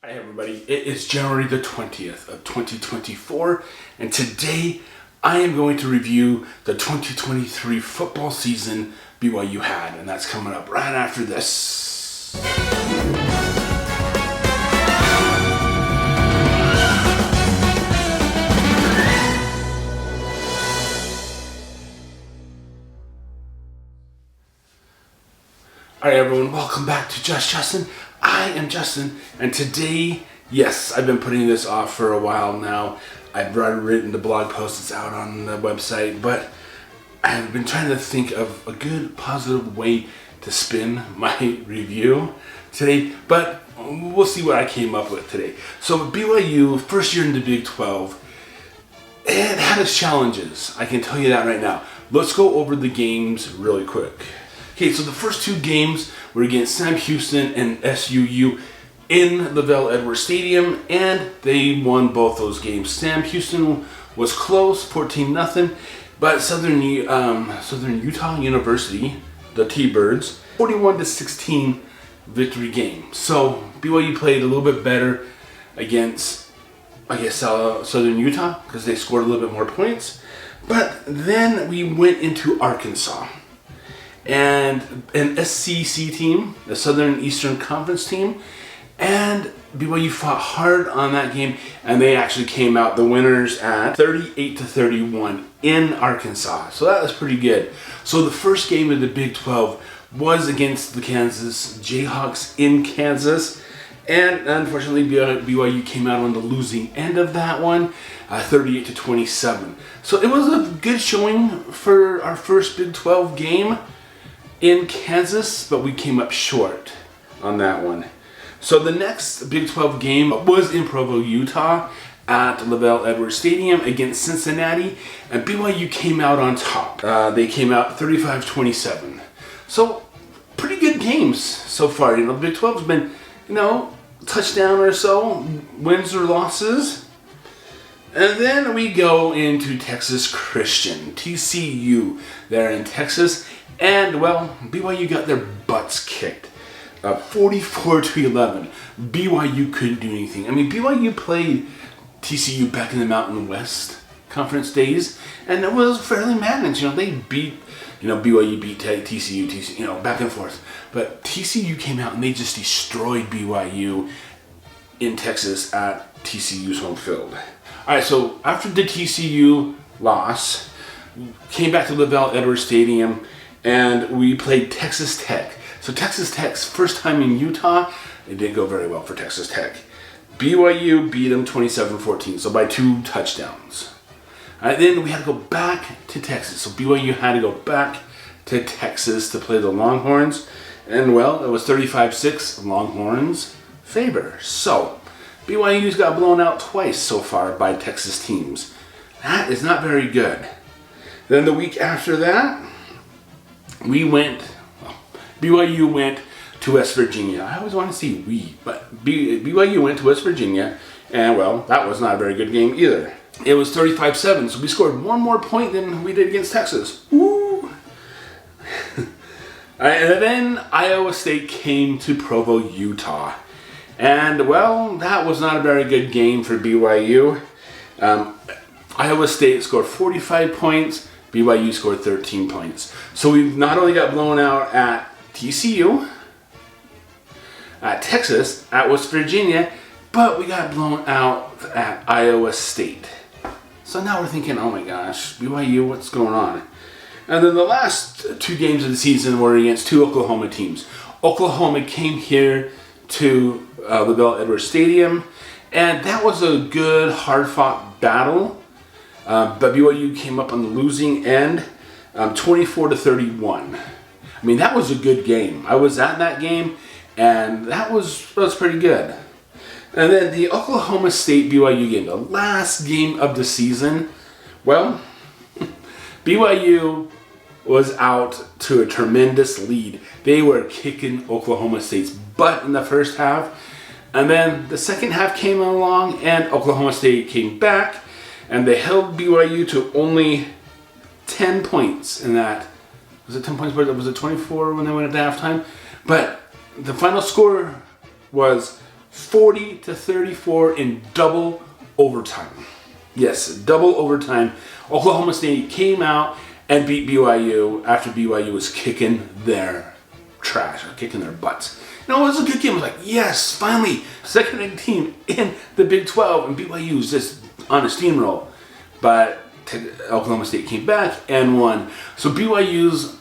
Hi everybody, it is January the 20th of 2024 and today I am going to review the 2023 football season BYU had, and that's coming up right after this. Alright everyone, welcome back to Just Justin. I am Justin, and today, yes, I've been putting this off for a while now. I've already written the blog post, it's out on the website, but I've been trying to think of a good, positive way to spin my review today, but we'll see what I came up with today. So BYU, first year in the Big 12, it had its challenges. I can tell you that right now. Let's go over the games really quick. Okay, so the first two games were against Sam Houston and SUU in LaVell Edwards Stadium, and they won both those games. Sam Houston was close, 14-0, but Southern Utah University, the T-Birds, 41-16 victory game. So BYU played a little bit better against, I guess, Southern Utah because they scored a little bit more points. But then we went into Arkansas. And an SEC team, the Southern Eastern Conference team, and BYU fought hard on that game, and they actually came out the winners at 38-31 in Arkansas. So that was pretty good. So the first game of the Big 12 was against the Kansas Jayhawks in Kansas, and unfortunately BYU came out on the losing end of that one, 38-27. So it was a good showing for our first Big 12 game in Kansas, but we came up short on that one. So the next Big 12 game was in Provo, Utah at LaVell Edwards Stadium against Cincinnati, and BYU came out on top. They came out 35-27. So pretty good games so far. The Big 12's been, touchdown or so, wins or losses. And then we go into Texas Christian, TCU, there in Texas. And, well, BYU got their butts kicked, 44-11. BYU couldn't do anything. I mean, BYU played TCU back in the Mountain West Conference days, and it was fairly managed. They beat, BYU beat TCU, back and forth. But TCU came out and they just destroyed BYU in Texas at TCU's home field. All right, so after the TCU loss, came back to LaVell Edwards Stadium, and we played Texas Tech. So Texas Tech's first time in Utah, it didn't go very well for Texas Tech. BYU beat them 27-14, so by 2 touchdowns. All right, then we had to go back to Texas. So BYU had to go back to Texas to play the Longhorns. And, well, it was 35-6, Longhorns' favor. So BYU's got blown out twice so far by Texas teams. That is not very good. Then the week after that, BYU went to West Virginia. I always want to say we, but BYU went to West Virginia, and, well, that was not a very good game either. It was 35-7, so we scored one more point than we did against Texas. Woo! And then Iowa State came to Provo, Utah. And, well, that was not a very good game for BYU. Iowa State scored 45 points. BYU scored 13 points. So we not only got blown out at TCU, at Texas, at West Virginia, but we got blown out at Iowa State. So now we're thinking, oh my gosh, BYU, what's going on? And then the last 2 games of the season were against 2 Oklahoma teams. Oklahoma came here to LaVell Edwards Stadium, and that was a good, hard-fought battle. But BYU came up on the losing end, 24-31. I mean, that was a good game. I was at that game, and that was pretty good. And then the Oklahoma State BYU game, the last game of the season, well, BYU was out to a tremendous lead. They were kicking Oklahoma State's butt in the first half, and then the second half came along, and Oklahoma State came back, and they held BYU to only 10 points in that. Was it 10 points? Was it 24 when they went at halftime? But the final score was 40-34 in double overtime. Yes, double overtime. Oklahoma State came out and beat BYU after BYU was kicking their trash, or kicking their butts. You know, it was a good game. I was like, yes, finally, second-ranked team in the Big 12, and BYU's just on a steamroll. But Oklahoma State came back and won. So BYU's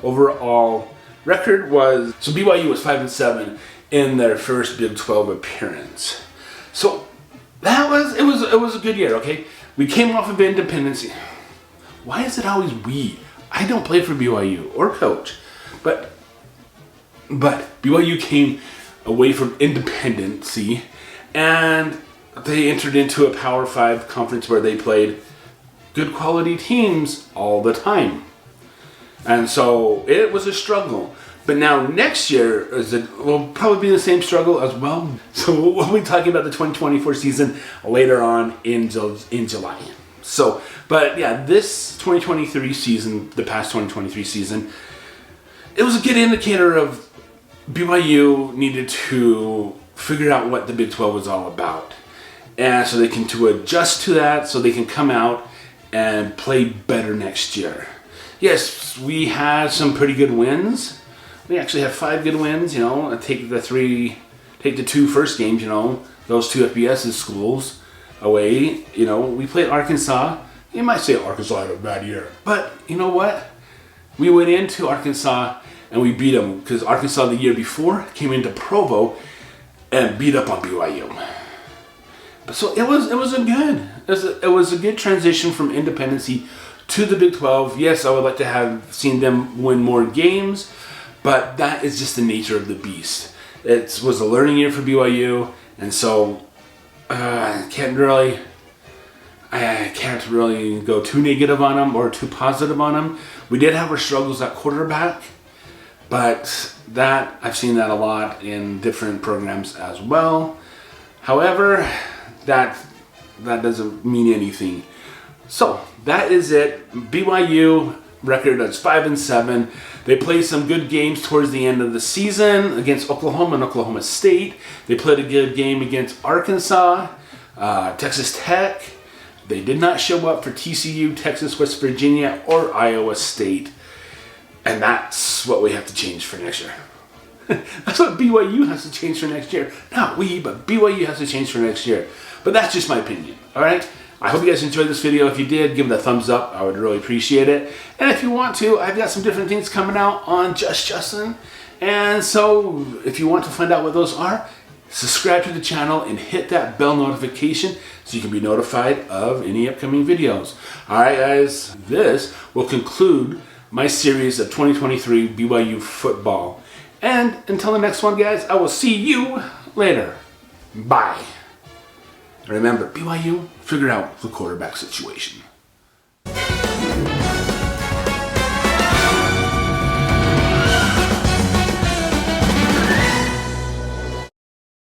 overall record was, so BYU was 5-7 in their first Big 12 appearance. So it was a good year, okay? We came off of independence. Why is it always we? I don't play for BYU or coach, but BYU came away from independency, and they entered into a Power 5 conference where they played good quality teams all the time. And so it was a struggle. But now next year will probably be the same struggle as well. So we'll be talking about the 2024 season later on in July. So, but yeah, this 2023 season, the past 2023 season, it was a good indicator of BYU needed to figure out what the Big 12 was all about. And so they can to adjust to that so they can come out and play better next year. Yes, we had some pretty good wins. We actually had 5 good wins, you know. Take the 2 first games, you know, those 2 FBS schools away. You know, we played Arkansas. You might say Arkansas had a bad year, but you know what? We went into Arkansas and we beat them, because Arkansas the year before came into Provo and beat up on BYU. But so it was a good transition from independency to the Big 12. Yes, I would like to have seen them win more games, but that is just the nature of the beast. It was a learning year for BYU, and so I can't really go too negative on them or too positive on them. We did have our struggles at quarterback, but that I've seen that a lot in different programs as well. However, that doesn't mean anything. So that is it. BYU record is 5-7. They played some good games towards the end of the season against Oklahoma and Oklahoma State. They played a good game against Arkansas, Texas Tech. They did not show up for TCU, Texas, West Virginia, or Iowa State. And that's what we have to change for next year. That's what BYU has to change for next year. Not we, but BYU has to change for next year. But that's just my opinion, all right? I hope you guys enjoyed this video. If you did, give it a thumbs up. I would really appreciate it. And if you want to, I've got some different things coming out on Just Justin. And so if you want to find out what those are, subscribe to the channel and hit that bell notification so you can be notified of any upcoming videos. All right, guys, this will conclude my series of 2023 BYU football. And until the next one, guys, I will see you later. Bye. Remember, BYU, figure out the quarterback situation.